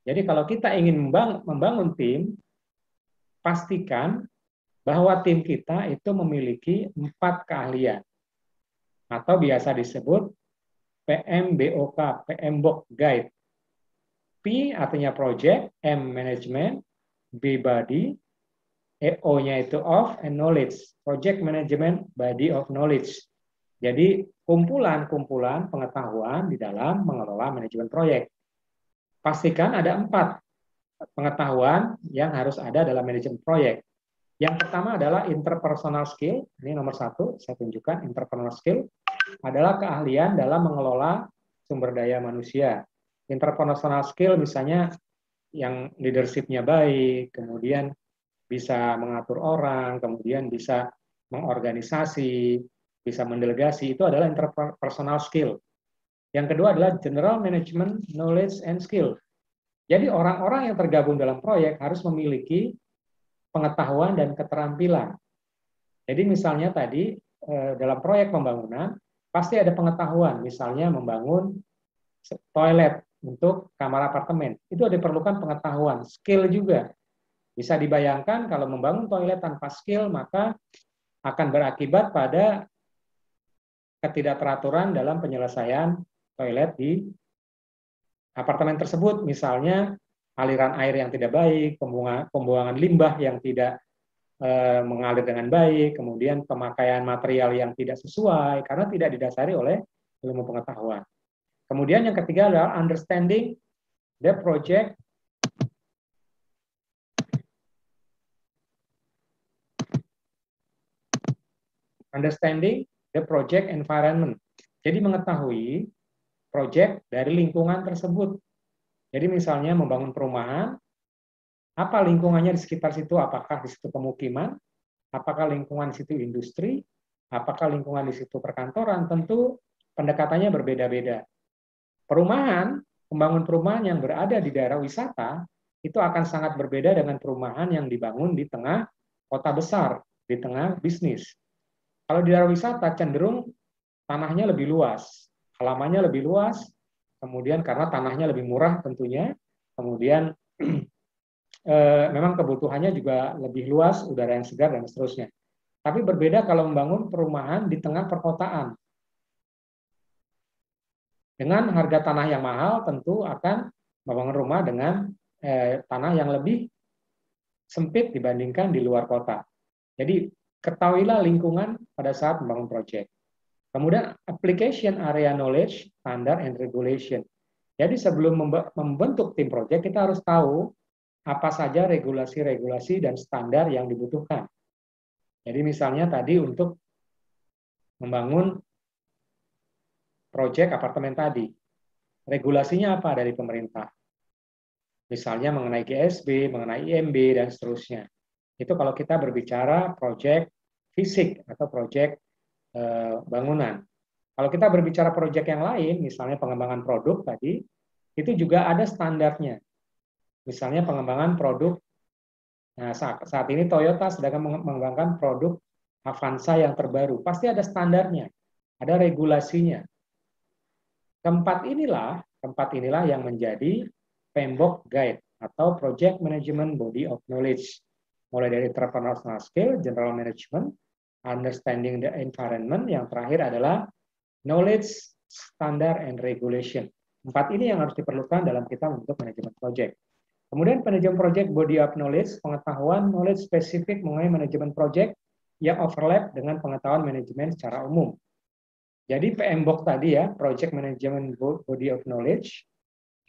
Jadi kalau kita ingin membangun tim, pastikan bahwa tim kita itu memiliki 4 keahlian atau biasa disebut PMBOK, PMBOK Guide. P artinya project, M management, B body, O-nya itu of, and knowledge, project management body of knowledge. Jadi kumpulan-kumpulan pengetahuan di dalam mengelola manajemen proyek. Pastikan ada 4 pengetahuan yang harus ada dalam manajemen proyek. Yang pertama adalah interpersonal skill. Ini nomor 1, saya tunjukkan. Interpersonal skill adalah keahlian dalam mengelola sumber daya manusia. Interpersonal skill misalnya yang leadership-nya baik, kemudian bisa mengatur orang, kemudian bisa mengorganisasi, bisa mendelegasi, itu adalah interpersonal skill. Yang kedua adalah general management knowledge and skill. Jadi orang-orang yang tergabung dalam proyek harus memiliki pengetahuan dan keterampilan. Jadi misalnya tadi dalam proyek pembangunan pasti ada pengetahuan, misalnya membangun toilet untuk kamar apartemen, itu diperlukan pengetahuan, skill juga. Bisa dibayangkan kalau membangun toilet tanpa skill, maka akan berakibat pada ketidakteraturan dalam penyelesaian toilet di apartemen tersebut. Misalnya aliran air yang tidak baik, pembuangan limbah yang tidak mengalir dengan baik, kemudian pemakaian material yang tidak sesuai, karena tidak didasari oleh ilmu pengetahuan. Kemudian yang ketiga adalah understanding the project environment. Jadi mengetahui proyek dari lingkungan tersebut. Jadi misalnya membangun perumahan, apa lingkungannya di sekitar situ? Apakah di situ pemukiman? Apakah lingkungan di situ industri? Apakah lingkungan di situ perkantoran? Tentu pendekatannya berbeda-beda. Pembangun perumahan yang berada di daerah wisata, itu akan sangat berbeda dengan perumahan yang dibangun di tengah kota besar, di tengah bisnis. Kalau di daerah wisata cenderung tanahnya lebih luas, halamannya lebih luas, kemudian karena tanahnya lebih murah tentunya, kemudian memang kebutuhannya juga lebih luas, udara yang segar dan seterusnya. Tapi berbeda kalau membangun perumahan di tengah perkotaan. Dengan harga tanah yang mahal tentu akan membangun rumah dengan tanah yang lebih sempit dibandingkan di luar kota. Jadi ketahuilah lingkungan pada saat membangun proyek. Kemudian application area knowledge, standard and regulation. Jadi sebelum membentuk tim proyek kita harus tahu apa saja regulasi-regulasi dan standar yang dibutuhkan. Jadi misalnya tadi untuk membangun proyek apartemen tadi, regulasinya apa dari pemerintah? Misalnya mengenai GSB, mengenai IMB, dan seterusnya. Itu kalau kita berbicara proyek fisik atau proyek bangunan. Kalau kita berbicara proyek yang lain, misalnya pengembangan produk tadi, itu juga ada standarnya. Misalnya pengembangan produk, nah saat ini Toyota sedang mengembangkan produk Avanza yang terbaru. Pasti ada standarnya, ada regulasinya. Keempat inilah yang menjadi PMBOK Guide atau Project Management Body of Knowledge. Mulai dari interpersonal skill, general management, understanding the environment, yang terakhir adalah knowledge, standard, and regulation. 4 ini yang harus diperlukan dalam kita membentuk manajemen project. Kemudian manajemen project body of knowledge, pengetahuan knowledge spesifik mengenai manajemen project yang overlap dengan pengetahuan manajemen secara umum. Jadi PMBOK tadi ya, Project Management Body of Knowledge,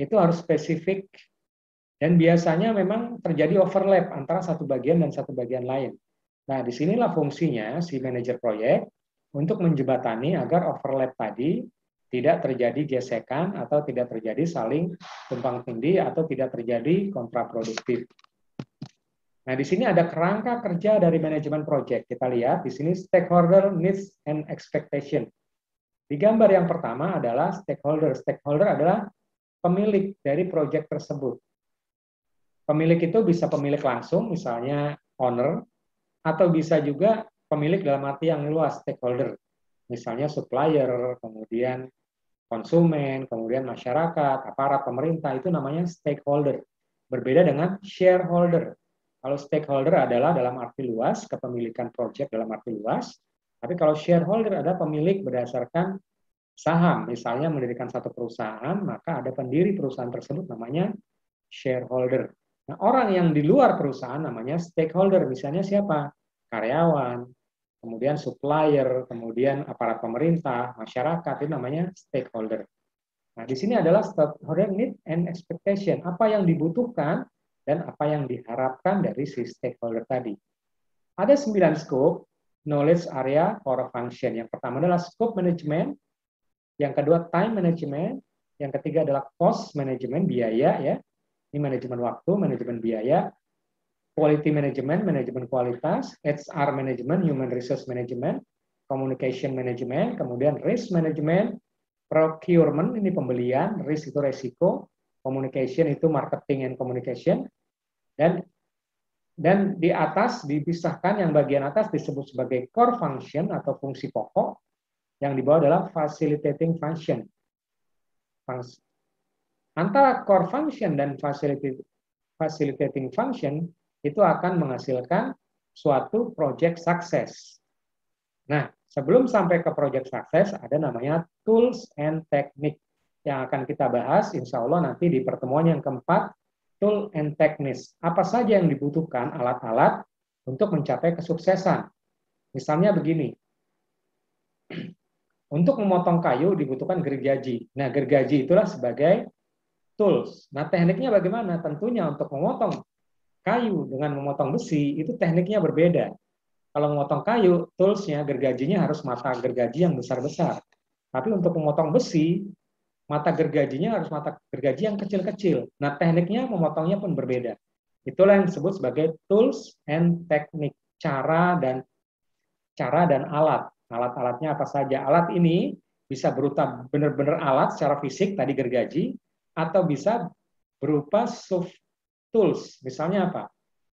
itu harus spesifik dan biasanya memang terjadi overlap antara satu bagian dan satu bagian lain. Nah, disinilah fungsinya si manajer proyek untuk menjembatani agar overlap tadi tidak terjadi gesekan atau tidak terjadi saling tumpang tindih atau tidak terjadi kontraproduktif. Nah, di sini ada kerangka kerja dari manajemen proyek. Kita lihat di sini stakeholder needs and expectation. Di gambar yang pertama adalah stakeholder. Stakeholder adalah pemilik dari proyek tersebut. Pemilik itu bisa pemilik langsung, misalnya owner, atau bisa juga pemilik dalam arti yang luas, stakeholder. Misalnya supplier, kemudian konsumen, kemudian masyarakat, aparat pemerintah, itu namanya stakeholder. Berbeda dengan shareholder. Kalau stakeholder adalah dalam arti luas, kepemilikan proyek dalam arti luas, tapi kalau shareholder adalah pemilik berdasarkan saham. Misalnya mendirikan satu perusahaan, maka ada pendiri perusahaan tersebut namanya shareholder. Nah, orang yang di luar perusahaan namanya stakeholder. Misalnya siapa? Karyawan, kemudian supplier, kemudian aparat pemerintah, masyarakat, itu namanya stakeholder. Nah, di sini adalah stakeholder need and expectation. Apa yang dibutuhkan dan apa yang diharapkan dari si stakeholder tadi. Ada 9 scope, knowledge area, core function. Yang pertama adalah scope management, yang kedua time management, yang ketiga adalah cost management, biaya ya. Ini manajemen waktu, manajemen biaya, quality management, manajemen kualitas, HR management, human resource management, communication management, kemudian risk management, procurement ini pembelian, risk itu resiko, communication itu marketing and communication, dan di atas dipisahkan, yang bagian atas disebut sebagai core function atau fungsi pokok, yang di bawah adalah facilitating function. Antara core function dan facilitating function itu akan menghasilkan suatu project success. Nah, sebelum sampai ke project success, ada namanya tools and technique yang akan kita bahas, insya Allah nanti di pertemuan yang keempat, tool and techniques. Apa saja yang dibutuhkan alat-alat untuk mencapai kesuksesan. Misalnya begini, untuk memotong kayu dibutuhkan gergaji. Nah, gergaji itulah sebagai tools. Nah, tekniknya bagaimana? Tentunya untuk memotong kayu dengan memotong besi, itu tekniknya berbeda. Kalau memotong kayu, toolsnya, gergajinya harus mata gergaji yang besar-besar. Tapi untuk memotong besi, mata gergajinya harus mata gergaji yang kecil-kecil. Nah, tekniknya memotongnya pun berbeda. Itulah yang disebut sebagai tools and technique. Cara dan alat. Alat-alatnya apa saja? Alat ini bisa berupa benar-benar alat secara fisik, tadi gergaji, atau bisa berupa soft tools. Misalnya apa?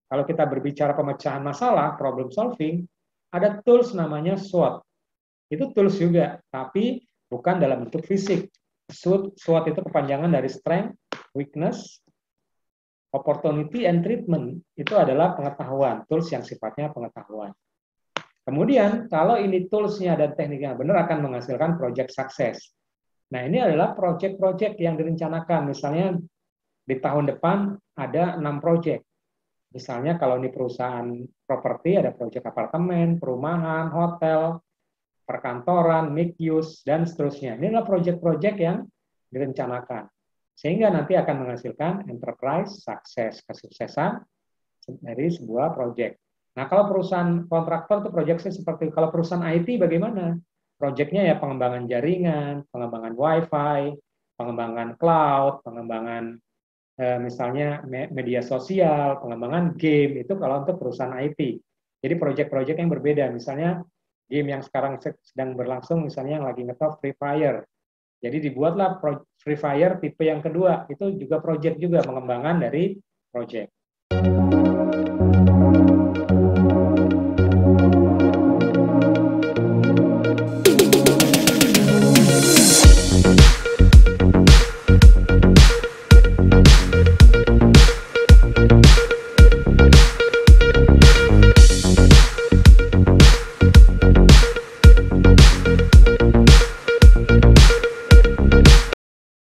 Kalau kita berbicara pemecahan masalah, problem solving, ada tools namanya SWOT. Itu tools juga, tapi bukan dalam bentuk fisik. SWOT itu kepanjangan dari strength, weakness, opportunity, and treatment. Itu adalah pengetahuan, tools yang sifatnya pengetahuan. Kemudian, kalau ini toolsnya dan tekniknya benar, akan menghasilkan project success. Nah, ini adalah project-project yang direncanakan. Misalnya, di tahun depan ada 6 project. Misalnya kalau ini perusahaan properti, ada proyek apartemen, perumahan, hotel, perkantoran, mixed use, dan seterusnya. Ini adalah proyek-proyek yang direncanakan. Sehingga nanti akan menghasilkan enterprise success, kesuksesan dari sebuah proyek. Nah, kalau perusahaan kontraktor itu proyeknya seperti, kalau perusahaan IT bagaimana? Proyeknya ya pengembangan jaringan, pengembangan WiFi, pengembangan cloud, pengembangan misalnya media sosial, pengembangan game, itu kalau untuk perusahaan IT. Jadi proyek-proyek yang berbeda, misalnya game yang sekarang sedang berlangsung, misalnya yang lagi ngetop Free Fire. Jadi dibuatlah Free Fire tipe yang kedua, itu juga proyek juga, pengembangan dari proyek.